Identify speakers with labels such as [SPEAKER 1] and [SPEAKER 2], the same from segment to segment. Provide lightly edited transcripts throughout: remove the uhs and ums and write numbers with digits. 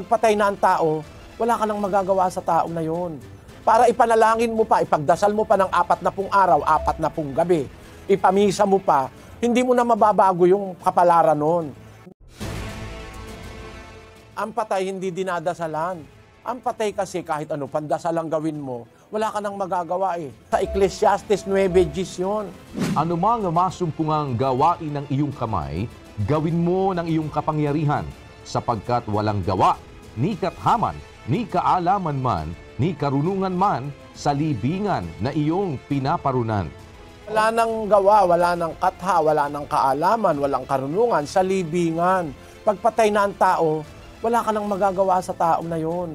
[SPEAKER 1] patay na ang tao, wala ka nang magagawa sa tao na yun. Para ipanalangin mo pa, ipagdasal mo pa ng 40 araw, 40 gabi, ipamisa mo pa, hindi mo na mababago yung kapalaran nun. Ang patay hindi dinadasalan. Ang patay kasi kahit ano, pandasal ang gawin mo, wala ka nang magagawa eh. Sa Ecclesiastes 9:10 yun.
[SPEAKER 2] Anumang masumpungang gawain ng iyong kamay, gawin mo ng iyong kapangyarihan, sapagkat walang gawa, ni kathaman, ni kaalaman man, ni karunungan man, sa libingan na iyong pinaparunan.
[SPEAKER 1] Wala nang gawa, wala nang katha, wala nang kaalaman, walang karunungan, sa libingan. Pagpatay na ang tao, wala ka nang magagawa sa tao na yun.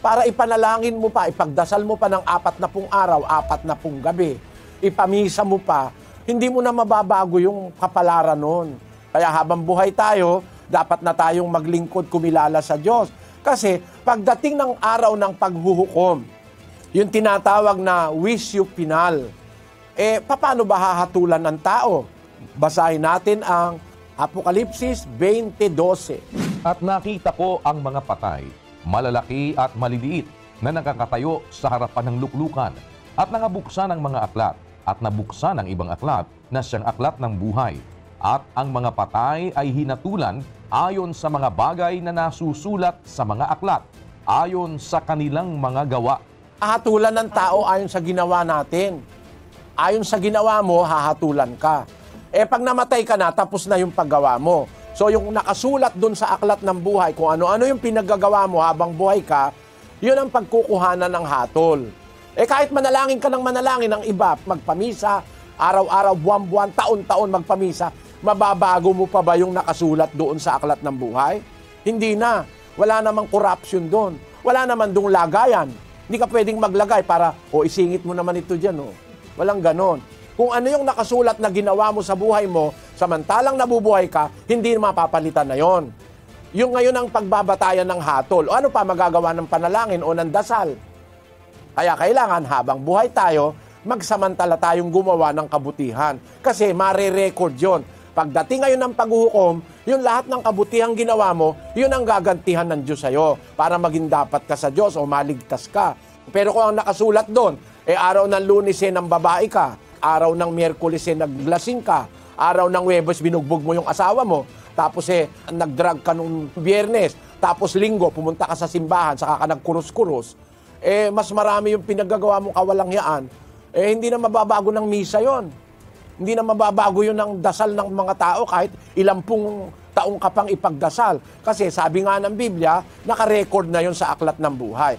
[SPEAKER 1] Para ipanalangin mo pa, ipagdasal mo pa ng 40 araw, 40 gabi, ipamisa mo pa, hindi mo na mababago yung kapalaran nun. Kaya habang buhay tayo, dapat na tayong maglingkod, kumilala sa Diyos. Kasi pagdating ng araw ng paghuhukom, yung tinatawag na wisyo final, paano ba hahatulan ng tao? Basahin natin ang Apokalipsis 20:12.
[SPEAKER 2] At nakita ko ang mga patay, malalaki at maliliit, na nakakatayo sa harapan ng luklukan, at nangabuksan ang mga aklat, at nabuksan ang ibang aklat na siyang aklat ng buhay. At ang mga patay ay hinatulan ayon sa mga bagay na nasusulat sa mga aklat, ayon sa kanilang mga gawa.
[SPEAKER 1] Hahatulan ng tao ayon sa ginawa natin. Ayon sa ginawa mo, hahatulan ka. Pag namatay ka na, tapos na yung paggawa mo. So yung nakasulat dun sa aklat ng buhay, kung ano-ano yung pinaggagawa mo habang buhay ka, yun ang pagkukuhanan ng hatol. Kahit manalangin ka ng manalangin ng iba, magpamisa, araw-araw, buwan-buwan, taon-taon magpamisa, mababago mo pa ba yung nakasulat doon sa aklat ng buhay? Hindi na. Wala namang corruption doon. Wala naman doong lagayan. Hindi ka pwedeng maglagay para, isingit mo naman ito dyan. Walang ganon. Kung ano yung nakasulat na ginawa mo sa buhay mo, samantalang nabubuhay ka, hindi mapapalitan na yon. Yung ngayon ang pagbabatayan ng hatol. O ano pa magagawa ng panalangin o ng dasal? Kaya kailangan habang buhay tayo, magsamantala tayong gumawa ng kabutihan. Kasi mare-record yon. Pagdating ngayon ng paghuhukom, yung lahat ng kabutihang ginawa mo, yun ang gagantihan ng Diyos sa'yo para maging dapat ka sa Diyos o maligtas ka. Pero kung ang nakasulat doon, araw ng Lunes ng babae ka, araw ng Miyerkules naglasing ka, araw ng Huwebes binugbog mo yung asawa mo, tapos nagdrag ka nung Biyernes, tapos Linggo pumunta ka sa simbahan, saka ka nagkurus-kurus, mas marami yung pinaggagawa mong kawalangyaan, hindi na mababago ng misa yon. Hindi na mababago yun ng dasal ng mga tao kahit ilampung taong ka pang ipagdasal. Kasi sabi nga ng Biblia, nakarecord na yun sa aklat ng buhay.